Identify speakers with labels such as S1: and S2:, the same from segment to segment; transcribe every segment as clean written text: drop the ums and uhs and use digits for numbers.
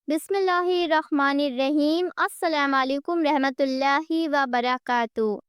S1: बिस्मिल्लाहिर्रहमानिर्रहीम। अस्सलाम वालेकुम रहमतुल्लाहि व बरकातहू।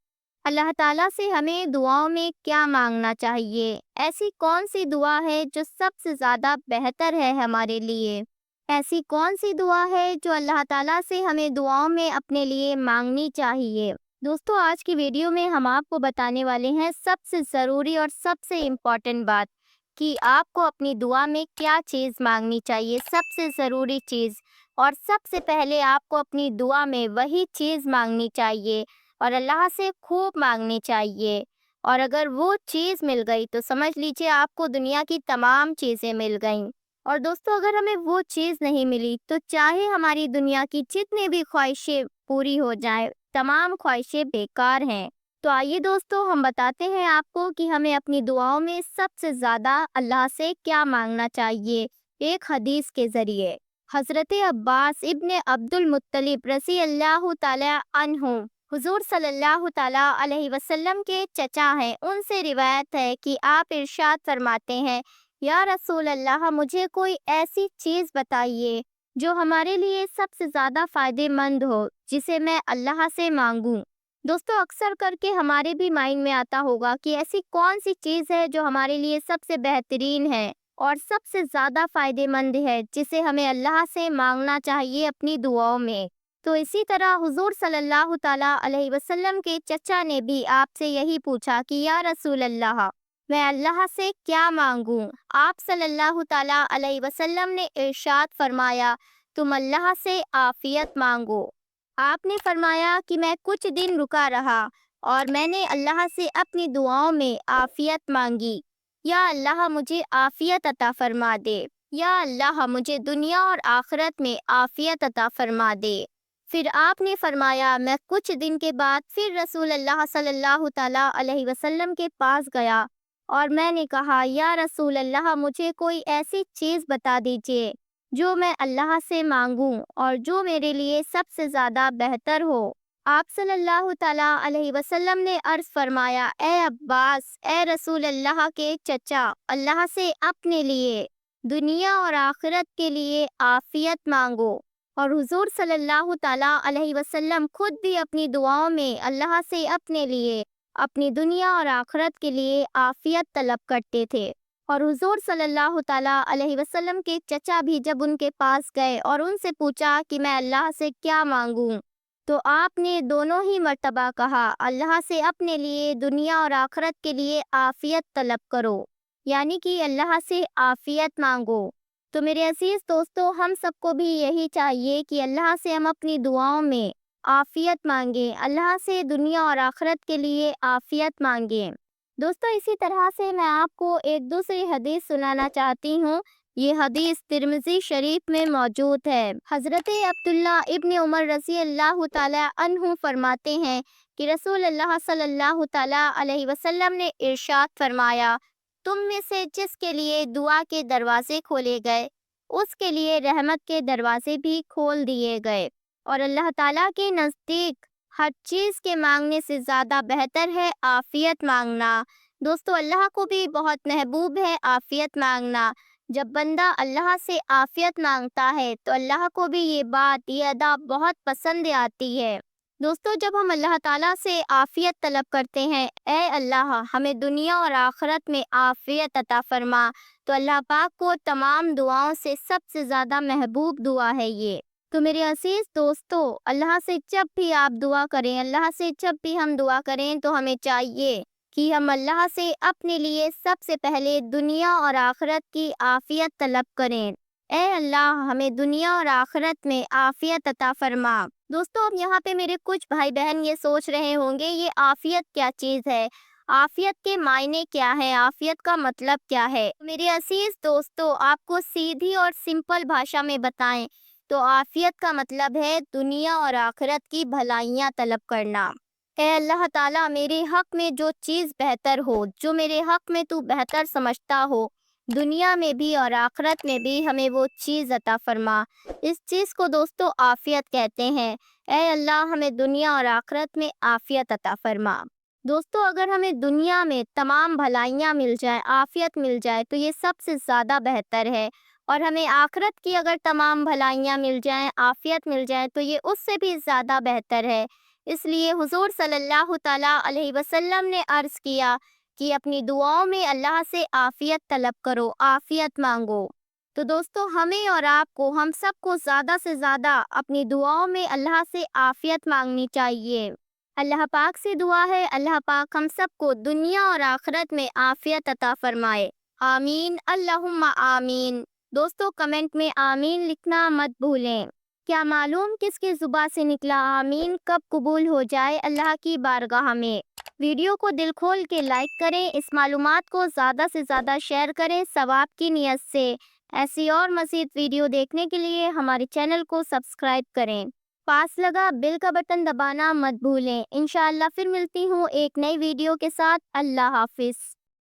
S1: अल्लाह ताला से हमें दुआओं में क्या मांगना चाहिए? ऐसी कौन सी दुआ है जो सबसे ज़्यादा बेहतर है हमारे लिए? ऐसी कौन सी दुआ है जो अल्लाह ताला से हमें दुआओं में अपने लिए मांगनी चाहिए? दोस्तों, आज की वीडियो में हम आपको बताने वाले हैं सबसे ज़रूरी और सबसे इम्पॉर्टेंट बात कि आपको अपनी दुआ में क्या चीज़ मांगनी चाहिए। सबसे ज़रूरी चीज़ और सबसे पहले आपको अपनी दुआ में वही चीज़ मांगनी चाहिए और अल्लाह से खूब मांगनी चाहिए। और अगर वो चीज़ मिल गई तो समझ लीजिए आपको दुनिया की तमाम चीज़ें मिल गईं। और दोस्तों, अगर हमें वो चीज़ नहीं मिली तो चाहे हमारी दुनिया की जितनी भी ख्वाहिशें पूरी हो जाएं, तमाम ख्वाहिशें बेकार हैं। तो आइए दोस्तों, हम बताते हैं आपको कि हमें अपनी दुआओं में सबसे ज़्यादा अल्लाह से क्या मांगना चाहिए, एक हदीस के ज़रिए। हज़रत अब्बास इब्न अब्दुल मुत्तलिब रज़ी अल्लाह ताला अन्हु हुज़ूर सल्लल्लाहु ताला अलैहि वसल्लम के चचा हैं। उनसे रिवायत है कि आप इरशाद फरमाते हैं, या रसूल अल्लाह, मुझे कोई ऐसी चीज़ बताइए जो हमारे लिए सबसे ज़्यादा फ़ायदेमंद हो, जिसे मैं अल्लाह से मांगूं। दोस्तों, अक्सर करके हमारे भी माइंड में आता होगा कि ऐसी कौन सी चीज़ है जो हमारे लिए सबसे बेहतरीन है और सबसे ज़्यादा फ़ायदेमंद है, जिसे हमें अल्लाह से मांगना चाहिए अपनी दुआओं में। तो इसी तरह हुज़ूर सल्लल्लाहु ताला अलैहि वसल्लम के चचा ने भी आपसे यही पूछा कि या रसूल अल्लाह, मैं अल्लाह से क्या मांगूं? आप सल्लल्लाहु ताला अलैहि वसल्लम ने इरशाद फरमाया, तुम अल्लाह से आफियत मांगो। आपने फरमाया कि मैं कुछ दिन रुका रहा और मैंने अल्लाह से अपनी दुआओं में आफियत मांगी। या अल्लाह, मुझे आफियत अता फरमा दे। या अल्लाह, मुझे दुनिया और आखिरत में आफियत अता फरमा दे। फिर आपने फरमाया, मैं कुछ दिन के बाद फिर रसूल अल्लाह सल्लल्लाहु ताला अलैहि वसल्लम के पास गया और मैंने कहा, या रसूल अल्लाह, मुझे कोई ऐसी चीज़ बता दीजिए जो मैं अल्लाह से मांगूं और जो मेरे लिए सबसे ज़्यादा बेहतर हो। आप सल्लल्लाहु ताला अलैहि वसल्लम ने अर्ज़ फरमाया, ए अब्बास, ए रसूल अल्लाह के चचा, अल्लाह से अपने लिए दुनिया और आखिरत के लिए आफियत मांगो। और हुजूर सल्लल्लाहु ताला अलैहि वसल्लम खुद भी अपनी दुआओं में अल्लाह से अपने लिए, अपनी दुनिया और आखिरत के लिए आफियत तलब करते थे। और हुजूर सल्लल्लाहु ताला अलैहि वसल्लम के चचा भी जब उनके पास गए और उनसे पूछा कि मैं अल्लाह से क्या मांगूं, तो आपने दोनों ही मर्तबा कहा, अल्लाह से अपने लिए दुनिया और आखिरत के लिए आफियत तलब करो, यानी कि अल्लाह से आफियत मांगो। तो मेरे अजीज दोस्तों, हम सबको भी यही चाहिए कि अल्लाह से हम अपनी दुआओं में आफियत मांगें, अल्लाह से दुनिया और आखिरत के लिए आफियत मांगें। दोस्तों, इसी तरह से मैं आपको एक दूसरी हदीस सुनाना चाहती हूँ। ये हदीस तिर्मिज़ी शरीफ में मौजूद है। हज़रत अब्दुल्ला इब्न उमर रज़ी अल्लाह ताला अन्हु फरमाते हैं कि रसूल अल्लाह सल्लल्लाहु ताला अलैहि वसल्लम ने इरशाद फरमाया, तुम में से जिसके लिए दुआ के दरवाजे खोले गए, उसके लिए रहमत के दरवाजे भी खोल दिए गए। और अल्लाह ताला के नज़दीक हर चीज़ के मांगने से ज़्यादा बेहतर है आफियत मांगना। दोस्तों, अल्लाह को भी बहुत महबूब है आफियत मांगना। जब बंदा अल्लाह से आफियत मांगता है तो अल्लाह को भी ये बात, ये अदा बहुत पसंद आती है। दोस्तों, जब हम अल्लाह ताला से आफियत तलब करते हैं, ए अल्लाह, हमें दुनिया और आखिरत में आफियत अता फरमा, तो अल्लाह पाक को तमाम दुआओं से सबसे ज़्यादा महबूब दुआ है ये। तो मेरे अजीज दोस्तों, अल्लाह से जब भी आप दुआ करें, अल्लाह से जब भी हम दुआ करें, तो हमें चाहिए कि हम अल्लाह से अपने लिए सबसे पहले दुनिया और आखिरत की आफियत तलब करें। ए अल्लाह, हमें दुनिया और आखिरत में आफियत अता फरमा। दोस्तों, अब यहाँ पे मेरे कुछ भाई बहन ये सोच रहे होंगे, ये आफियत क्या चीज़ है, आफियत के मायने क्या है, आफियत का मतलब क्या है। मेरे अजीज दोस्तों, आपको सीधी और सिंपल भाषा में बताएं तो आफियत का मतलब है दुनिया और आखिरत की भलाइयाँ तलब करना। ए अल्लाह ताला, मेरे हक में जो चीज़ बेहतर हो, जो मेरे हक में तू बेहतर समझता हो, दुनिया में भी और आखिरत में भी हमें वो चीज़ अता फरमा। इस चीज़ को दोस्तों आफियत कहते हैं। ए अल्लाह, हमें दुनिया और आखिरत में आफियत अता फरमा। दोस्तों, अगर हमें दुनिया में तमाम भलाइयाँ मिल जाए, आफियत मिल जाए, तो ये सबसे ज़्यादा बेहतर है। اور ہمیں آخرت کی اگر تمام بھلائیاں مل جائیں، عافیت مل جائے، تو یہ اس سے بھی زیادہ بہتر ہے۔ اس لیے حضور صلی اللہ تعالیٰ علیہ وسلم نے عرض کیا کہ اپنی دعاؤں میں اللہ سے عافیت طلب کرو، عافیت مانگو۔ تو دوستو، ہمیں اور آپ کو، ہم سب کو زیادہ سے زیادہ اپنی دعاؤں میں اللہ سے عافیت مانگنی چاہیے۔ اللہ پاک سے دعا ہے، اللہ پاک ہم سب کو دنیا اور آخرت میں عافیت عطا فرمائے۔ آمین، اللہم آمین۔ دوستو، کمنٹ میں آمین لکھنا مت بھولیں۔ کیا معلوم کس کی زبان سے نکلا آمین کب قبول ہو جائے اللہ کی بارگاہ میں۔ ویڈیو کو دل کھول کے لائک کریں، اس معلومات کو زیادہ سے زیادہ شیئر کریں ثواب کی نیت سے۔ ایسی اور مزید ویڈیو دیکھنے کے لیے ہمارے چینل کو سبسکرائب کریں۔ پاس لگا بیل کا بٹن دبانا مت بھولیں۔ انشاءاللہ پھر ملتی ہوں ایک نئی ویڈیو کے ساتھ۔ اللہ حافظ۔